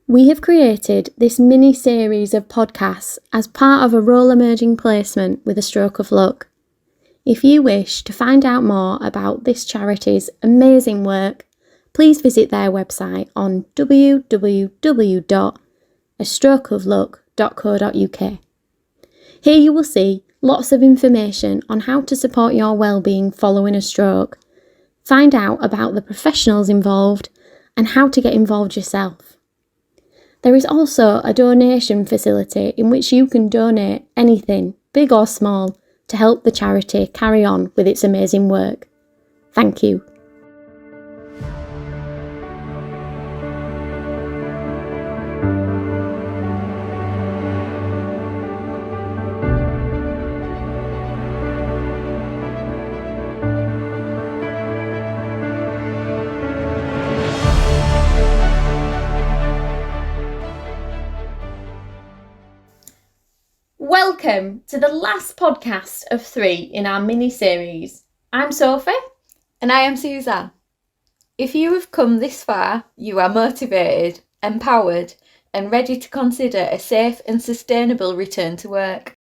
We have created this mini-series of podcasts as part of a role emerging placement with a stroke of luck. If you wish to find out more about this charity's amazing work, please visit their website on www.astrokeofluck.co.uk. Here you will see lots of information on how to support your well-being following a stroke, find out about the professionals involved and how to get involved yourself. There is also a donation facility in which you can donate anything, big or small, to help the charity carry on with its amazing work. Thank you. Welcome to the last podcast of 3 in our mini-series. I'm Sophie. And I am Suzanne. If you have come this far, you are motivated, empowered, and ready to consider a safe and sustainable return to work.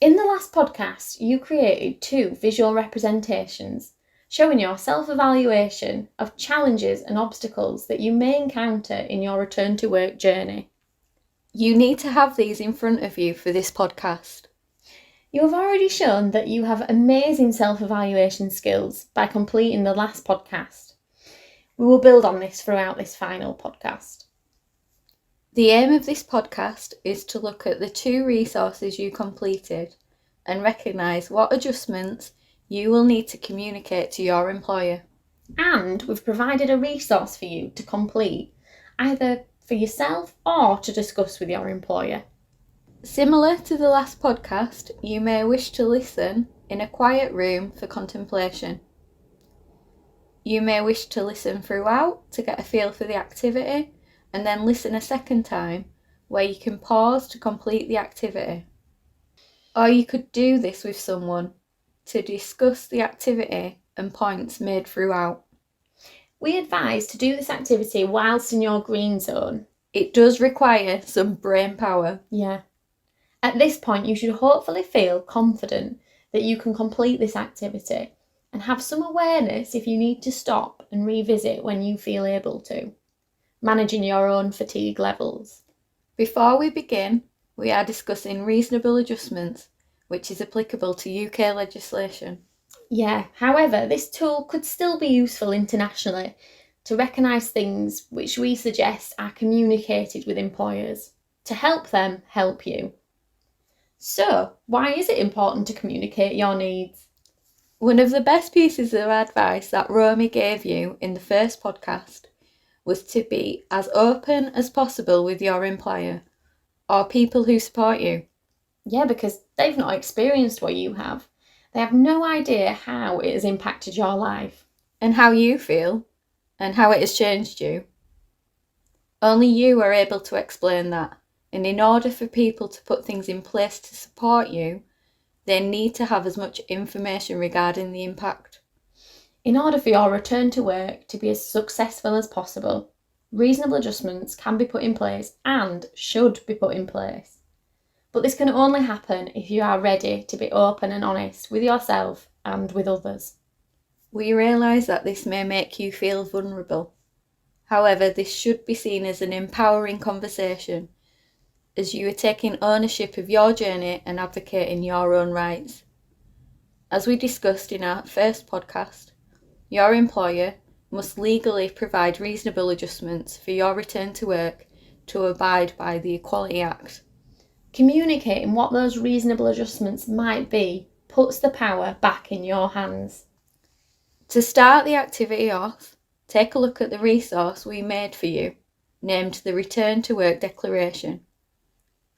In the last podcast, you created 2 visual representations showing your self-evaluation of challenges and obstacles that you may encounter in your return to work journey. You need to have these in front of you for this podcast. You have already shown that you have amazing self-evaluation skills by completing the last podcast. We will build on this throughout this final podcast. The aim of this podcast is to look at the 2 resources you completed and recognise what adjustments you will need to communicate to your employer. And we've provided a resource for you to complete, either for yourself or to discuss with your employer. Similar to the last podcast, you may wish to listen in a quiet room for contemplation. You may wish to listen throughout to get a feel for the activity and then listen a second time where you can pause to complete the activity. Or you could do this with someone to discuss the activity and points made throughout. We advise to do this activity whilst in your green zone. It does require some brain power. Yeah. At this point, you should hopefully feel confident that you can complete this activity and have some awareness if you need to stop and revisit when you feel able to, managing your own fatigue levels. Before we begin, we are discussing reasonable adjustments, which is applicable to UK legislation. Yeah, however, this tool could still be useful internationally to recognise things which we suggest are communicated with employers to help them help you. So, why is it important to communicate your needs? One of the best pieces of advice that Romy gave you in the first podcast was to be as open as possible with your employer or people who support you. Yeah, because they've not experienced what you have. They have no idea how it has impacted your life. And how you feel, and how it has changed you. Only you are able to explain that, and in order for people to put things in place to support you, they need to have as much information regarding the impact. In order for your return to work to be as successful as possible, reasonable adjustments can be put in place and should be put in place. But this can only happen if you are ready to be open and honest with yourself and with others. We realise that this may make you feel vulnerable. However, this should be seen as an empowering conversation, as you are taking ownership of your journey and advocating your own rights. As we discussed in our first podcast, your employer must legally provide reasonable adjustments for your return to work to abide by the Equality Act. Communicating what those reasonable adjustments might be puts the power back in your hands. To start the activity off, take a look at the resource we made for you, named the Return to Work Declaration.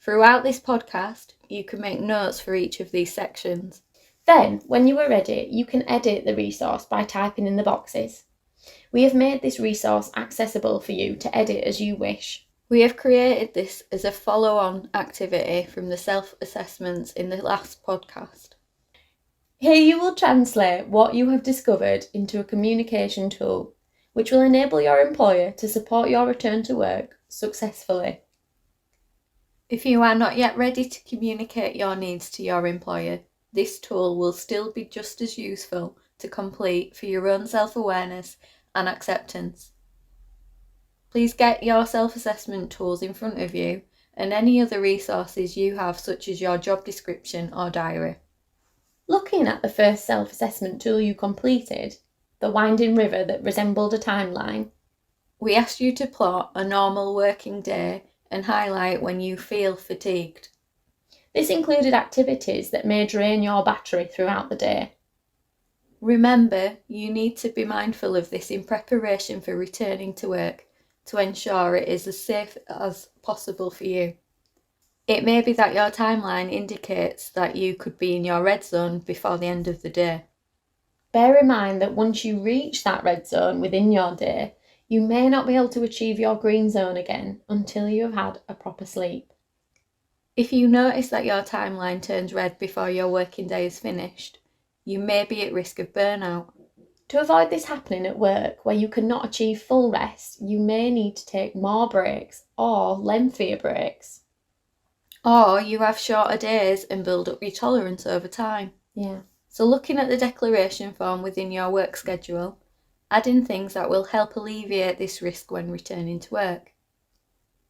Throughout this podcast, you can make notes for each of these sections. Then, when you are ready, you can edit the resource by typing in the boxes. We have made this resource accessible for you to edit as you wish. We have created this as a follow-on activity from the self-assessments in the last podcast. Here you will translate what you have discovered into a communication tool which will enable your employer to support your return to work successfully. If you are not yet ready to communicate your needs to your employer, this tool will still be just as useful to complete for your own self-awareness and acceptance. Please get your self-assessment tools in front of you and any other resources you have, such as your job description or diary. Looking at the first self-assessment tool you completed, the winding river that resembled a timeline, we asked you to plot a normal working day and highlight when you feel fatigued. This included activities that may drain your battery throughout the day. Remember, you need to be mindful of this in preparation for returning to work to ensure it is as safe as possible for you. It may be that your timeline indicates that you could be in your red zone before the end of the day. Bear in mind that once you reach that red zone within your day, you may not be able to achieve your green zone again until you have had a proper sleep. If you notice that your timeline turns red before your working day is finished, you may be at risk of burnout. To avoid this happening at work where you cannot achieve full rest, you may need to take more breaks or lengthier breaks. Or you have shorter days and build up your tolerance over time. Yeah. So looking at the declaration form within your work schedule, add in things that will help alleviate this risk when returning to work.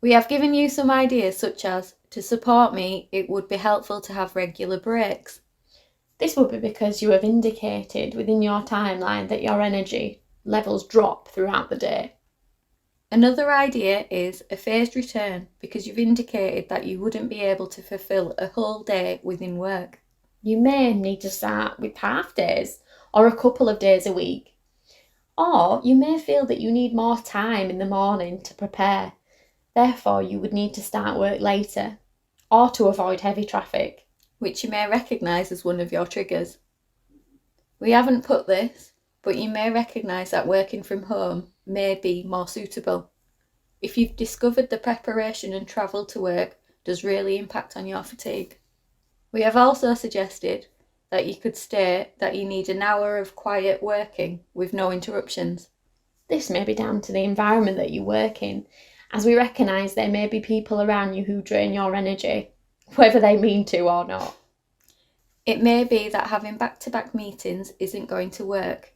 We have given you some ideas such as, to support me, it would be helpful to have regular breaks. This would be because you have indicated within your timeline that your energy levels drop throughout the day. Another idea is a phased return because you've indicated that you wouldn't be able to fulfill a whole day within work. You may need to start with half days or a couple of days a week. Or you may feel that you need more time in the morning to prepare. Therefore, you would need to start work later or to avoid heavy traffic, which you may recognise as one of your triggers. We haven't put this, but you may recognise that working from home may be more suitable. If you've discovered the preparation and travel to work does really impact on your fatigue. We have also suggested that you could state that you need an hour of quiet working with no interruptions. This may be down to the environment that you work in, as we recognise there may be people around you who drain your energy, whether they mean to or not. It may be that having back-to-back meetings isn't going to work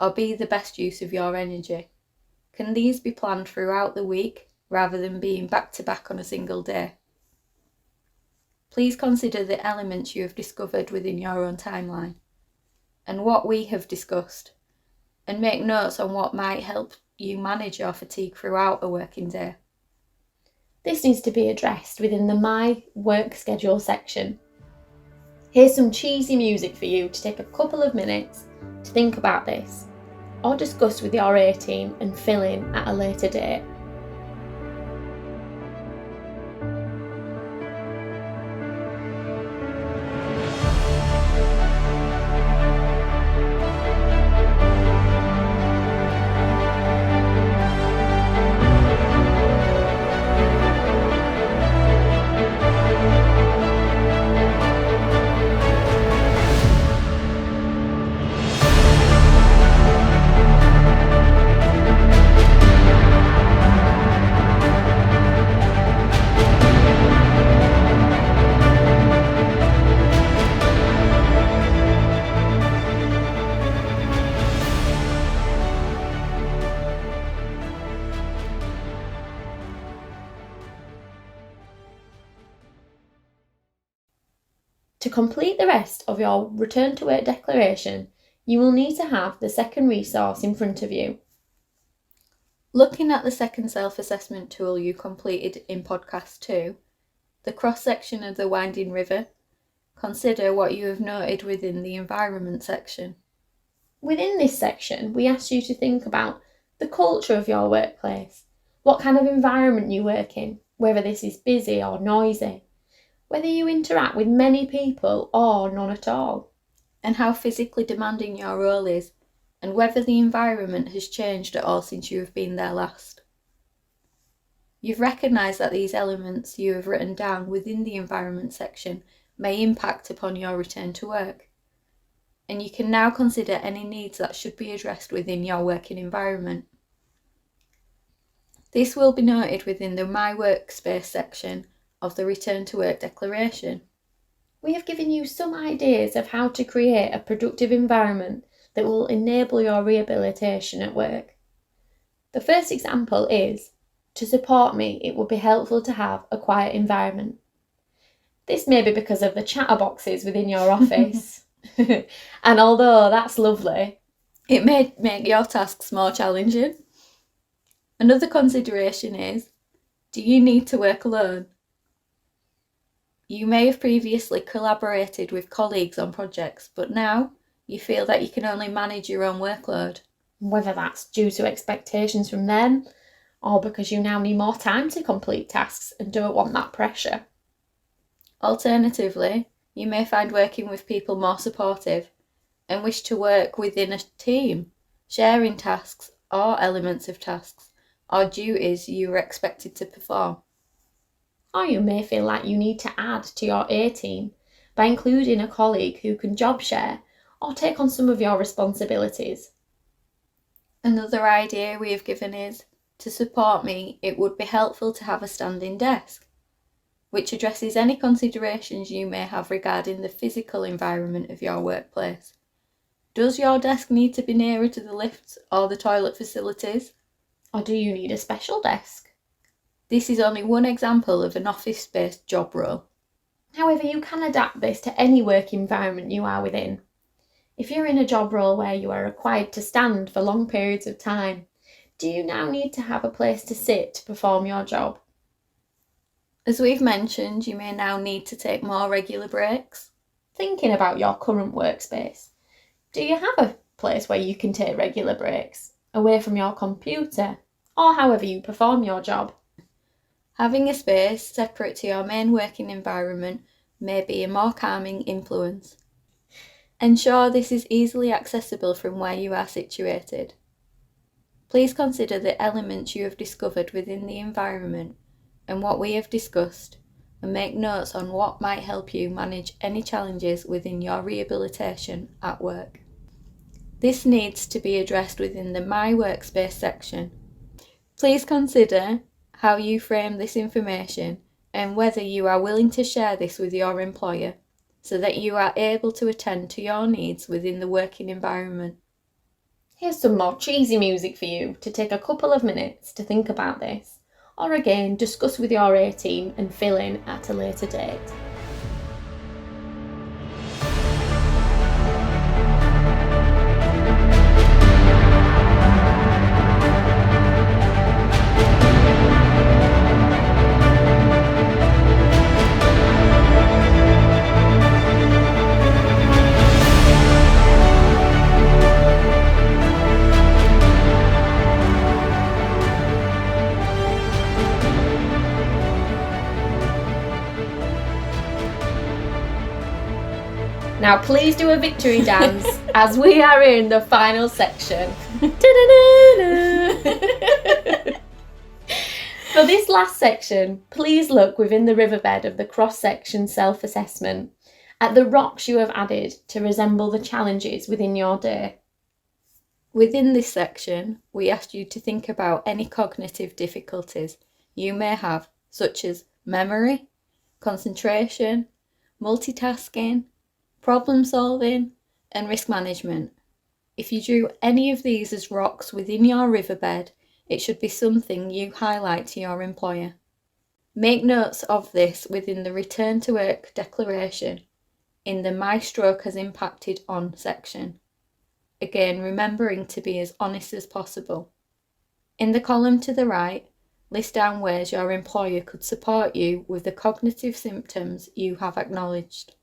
or be the best use of your energy. Can these be planned throughout the week rather than being back-to-back on a single day? Please consider the elements you have discovered within your own timeline and what we have discussed, and make notes on what might help you manage your fatigue throughout a working day. This needs to be addressed within the My Work Schedule section. Here's some cheesy music for you to take a couple of minutes to think about this, or discuss with your A team and fill in at a later date. To complete the rest of your return to work declaration, you will need to have the second resource in front of you. Looking at the second self-assessment tool you completed in podcast 2, the cross-section of the winding river, consider what you have noted within the environment section. Within this section, we ask you to think about the culture of your workplace, what kind of environment you work in, whether this is busy or noisy, whether you interact with many people or none at all, and how physically demanding your role is, and whether the environment has changed at all since you have been there last. You've recognised that these elements you have written down within the environment section may impact upon your return to work, and you can now consider any needs that should be addressed within your working environment. This will be noted within the My Workspace section of the Return to Work Declaration. We have given you some ideas of how to create a productive environment that will enable your rehabilitation at work. The first example is, to support me, it would be helpful to have a quiet environment. This may be because of the chatterboxes within your office. And although that's lovely, it may make your tasks more challenging. Another consideration is, do you need to work alone? You may have previously collaborated with colleagues on projects, but now you feel that you can only manage your own workload. Whether that's due to expectations from them, or because you now need more time to complete tasks and don't want that pressure. Alternatively, you may find working with people more supportive and wish to work within a team, sharing tasks or elements of tasks or duties you are expected to perform. Or you may feel like you need to add to your A team by including a colleague who can job share or take on some of your responsibilities. Another idea we have given is, to support me, it would be helpful to have a standing desk, which addresses any considerations you may have regarding the physical environment of your workplace. Does your desk need to be nearer to the lifts or the toilet facilities? Or do you need a special desk? This is only one example of an office-based job role. However, you can adapt this to any work environment you are within. If you're in a job role where you are required to stand for long periods of time, do you now need to have a place to sit to perform your job? As we've mentioned, you may now need to take more regular breaks. Thinking about your current workspace, do you have a place where you can take regular breaks, away from your computer, or however you perform your job? Having a space separate to your main working environment may be a more calming influence. Ensure this is easily accessible from where you are situated. Please consider the elements you have discovered within the environment and what we have discussed, and make notes on what might help you manage any challenges within your rehabilitation at work. This needs to be addressed within the My Workspace section. Please consider how you frame this information and whether you are willing to share this with your employer so that you are able to attend to your needs within the working environment. Here's some more cheesy music for you to take a couple of minutes to think about this, or again discuss with your A team and fill in at a later date. Now please do a victory dance as we are in the final section. For this last section, please look within the riverbed of the cross-section self-assessment at the rocks you have added to resemble the challenges within your day. Within this section, we asked you to think about any cognitive difficulties you may have, such as memory, concentration, multitasking, problem solving, and risk management. If you drew any of these as rocks within your riverbed, it should be something you highlight to your employer. Make notes of this within the Return to Work Declaration in the My Stroke Has Impacted On section. Again, remembering to be as honest as possible. In the column to the right, list down ways your employer could support you with the cognitive symptoms you have acknowledged.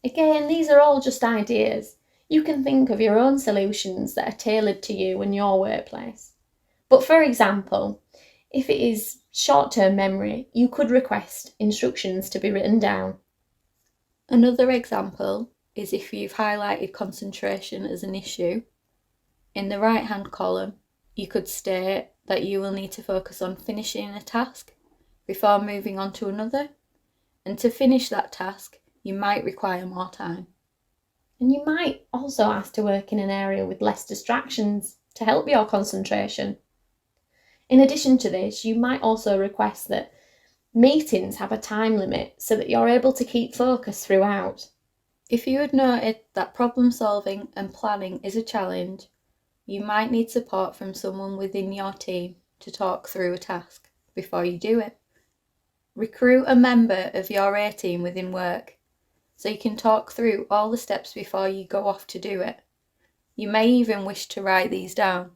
Again, these are all just ideas. You can think of your own solutions that are tailored to you and your workplace. But for example, if it is short-term memory, you could request instructions to be written down. Another example is if you've highlighted concentration as an issue. In the right-hand column, you could state that you will need to focus on finishing a task before moving on to another, and to finish that task, you might require more time. And you might also ask to work in an area with less distractions to help your concentration. In addition to this, you might also request that meetings have a time limit so that you're able to keep focus throughout. If you had noted that problem solving and planning is a challenge, you might need support from someone within your team to talk through a task before you do it. Recruit a member of your A team within work so you can talk through all the steps before you go off to do it. You may even wish to write these down.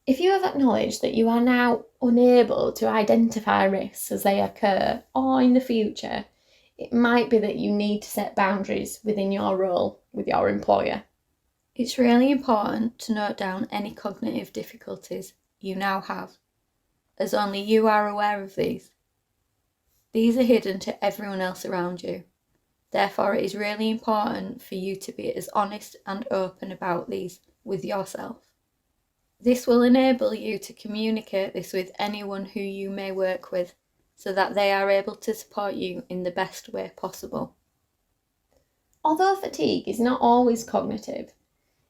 If you have acknowledged that you are now unable to identify risks as they occur or in the future, it might be that you need to set boundaries within your role with your employer. It's really important to note down any cognitive difficulties you now have, as only you are aware of these. These are hidden to everyone else around you. Therefore, it is really important for you to be as honest and open about these with yourself. This will enable you to communicate this with anyone who you may work with, so that they are able to support you in the best way possible. Although fatigue is not always cognitive,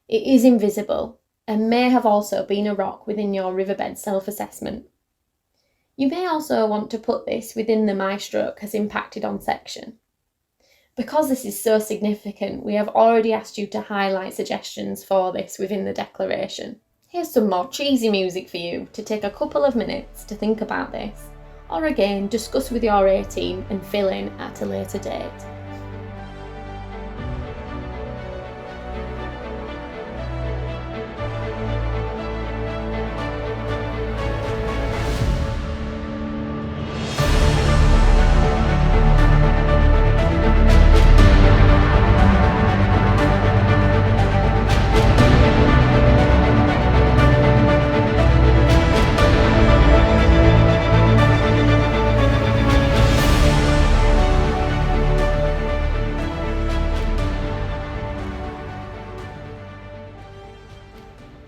it is invisible and may have also been a rock within your riverbed self-assessment. You may also want to put this within the My Stroke Has Impacted On section. Because this is so significant, we have already asked you to highlight suggestions for this within the declaration. Here's some more cheesy music for you to take a couple of minutes to think about this, or again discuss with your A team and fill in at a later date.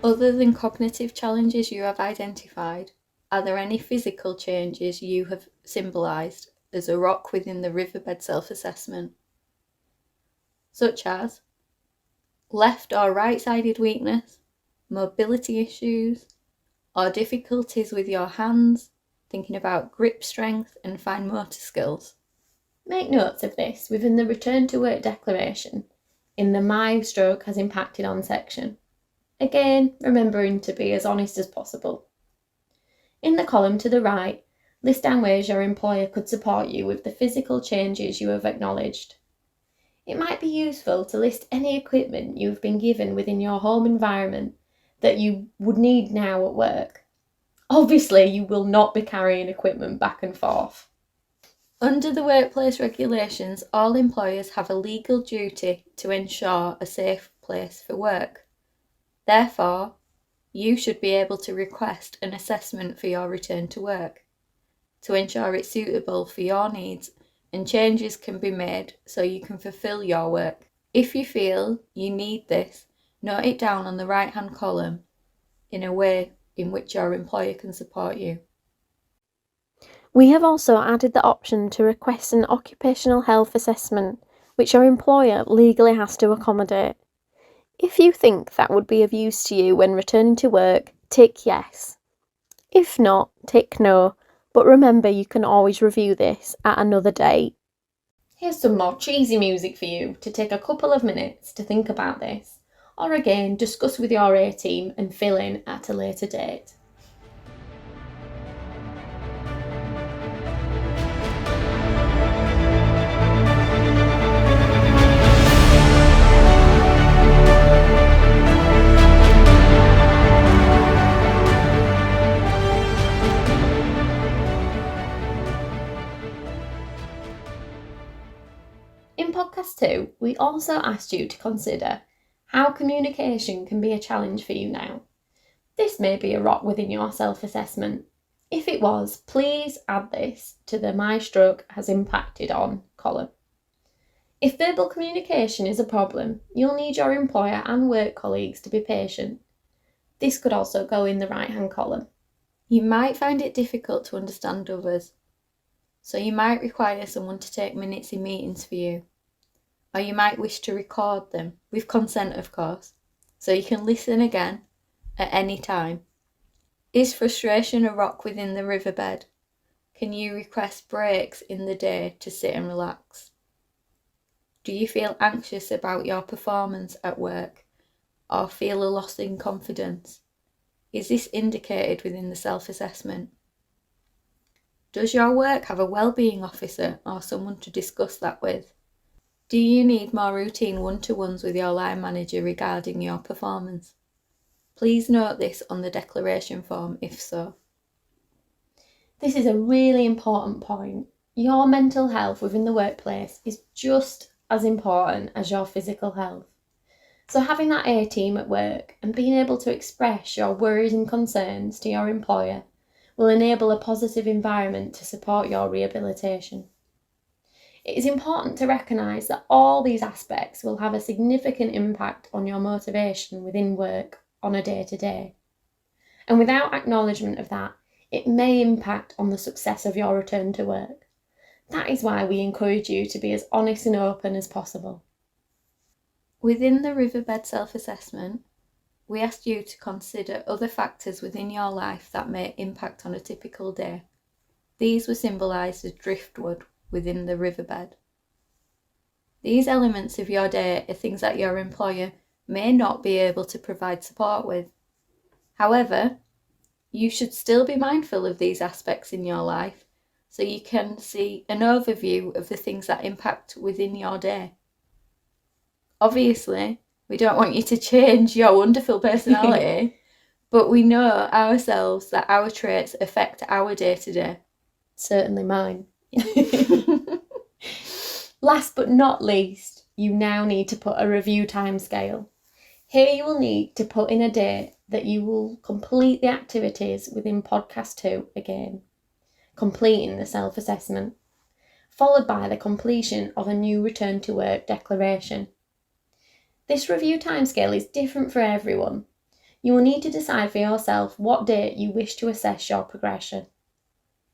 Other than cognitive challenges you have identified, are there any physical changes you have symbolised as a rock within the riverbed self-assessment? Such as left or right-sided weakness, mobility issues, or difficulties with your hands, thinking about grip strength and fine motor skills. Make notes of this within the Return to Work declaration in the My Stroke Has Impacted On section. Again, remembering to be as honest as possible. In the column to the right, list down ways your employer could support you with the physical changes you have acknowledged. It might be useful to list any equipment you've been given within your home environment that you would need now at work. Obviously, you will not be carrying equipment back and forth. Under the workplace regulations, all employers have a legal duty to ensure a safe place for work. Therefore, you should be able to request an assessment for your return to work to ensure it's suitable for your needs, and changes can be made so you can fulfill your work. If you feel you need this, note it down on the right-hand column in a way in which your employer can support you. We have also added the option to request an occupational health assessment, which your employer legally has to accommodate. If you think that would be of use to you when returning to work, tick yes. If not, tick no, but remember you can always review this at another date. Here's some more cheesy music for you to take a couple of minutes to think about this, or again discuss with your A team and fill in at a later date. In podcast 2, we also asked you to consider how communication can be a challenge for you now. This may be a rock within your self-assessment. If it was, please add this to the My Stroke Has Impacted On column. If verbal communication is a problem, you'll need your employer and work colleagues to be patient. This could also go in the right-hand column. You might find it difficult to understand others, so you might require someone to take minutes in meetings for you. Or you might wish to record them, with consent of course, so you can listen again at any time. Is frustration a rock within the riverbed? Can you request breaks in the day to sit and relax? Do you feel anxious about your performance at work or feel a loss in confidence? Is this indicated within the self-assessment? Does your work have a well-being officer or someone to discuss that with? Do you need more routine one-to-ones with your line manager regarding your performance? Please note this on the declaration form if so. This is a really important point. Your mental health within the workplace is just as important as your physical health. So having that A-team at work and being able to express your worries and concerns to your employer will enable a positive environment to support your rehabilitation. It is important to recognise that all these aspects will have a significant impact on your motivation within work on a day-to-day. And without acknowledgement of that, it may impact on the success of your return to work. That is why we encourage you to be as honest and open as possible. Within the Riverbed self-assessment, we asked you to consider other factors within your life that may impact on a typical day. These were symbolised as driftwood within the riverbed. These elements of your day are things that your employer may not be able to provide support with. However, you should still be mindful of these aspects in your life so you can see an overview of the things that impact within your day. Obviously, we don't want you to change your wonderful personality, but we know ourselves that our traits affect our day-to-day. Certainly mine. Last but not least, you now need to put a review timescale. Here you will need to put in a date that you will complete the activities within podcast 2 again, completing the self-assessment, followed by the completion of a new return to work declaration. This review timescale is different for everyone. You will need to decide for yourself what date you wish to assess your progression.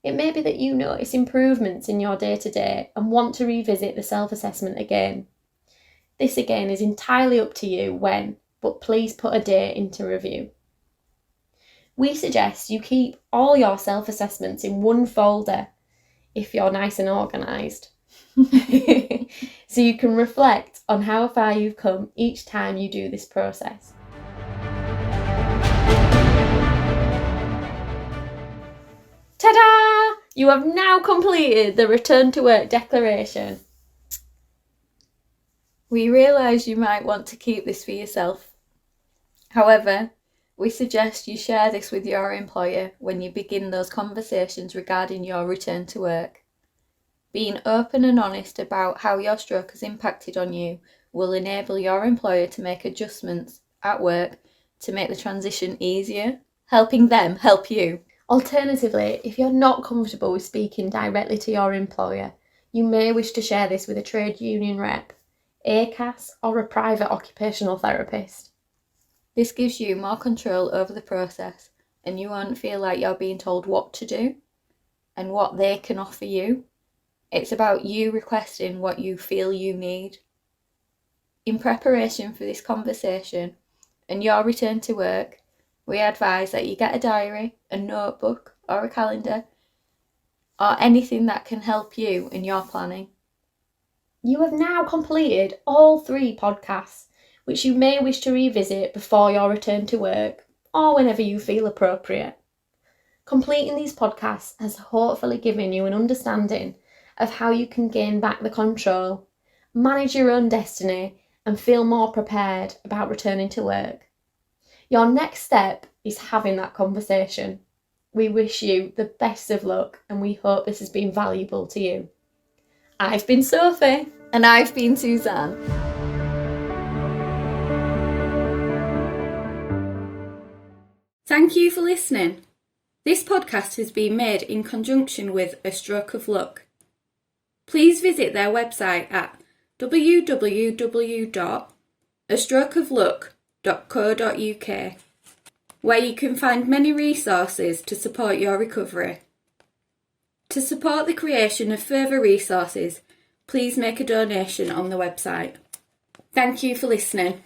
It may be that you notice improvements in your day-to-day and want to revisit the self-assessment again. This again is entirely up to you when, but please put a date into review. We suggest you keep all your self-assessments in one folder if you're nice and organised. So you can reflect on how far you've come each time you do this process. Ta-da! You have now completed the Return to Work declaration. We realise you might want to keep this for yourself. However, we suggest you share this with your employer when you begin those conversations regarding your return to work. Being open and honest about how your stroke has impacted on you will enable your employer to make adjustments at work to make the transition easier, helping them help you. Alternatively, if you're not comfortable with speaking directly to your employer, you may wish to share this with a trade union rep, ACAS, or a private occupational therapist. This gives you more control over the process and you won't feel like you're being told what to do and what they can offer you. It's about you requesting what you feel you need. In preparation for this conversation and your return to work, we advise that you get a diary, a notebook or a calendar, or anything that can help you in your planning. You have now completed all 3 podcasts, which you may wish to revisit before your return to work or whenever you feel appropriate. Completing these podcasts has hopefully given you an understanding of how you can gain back the control, manage your own destiny, and feel more prepared about returning to work. Your next step is having that conversation. We wish you the best of luck and we hope this has been valuable to you. I've been Sophie. And I've been Suzanne. Thank you for listening. This podcast has been made in conjunction with A Stroke of Luck. Please visit their website at www.astrokeofluck.co.uk, where you can find many resources to support your recovery. To support the creation of further resources, please make a donation on the website. Thank you for listening.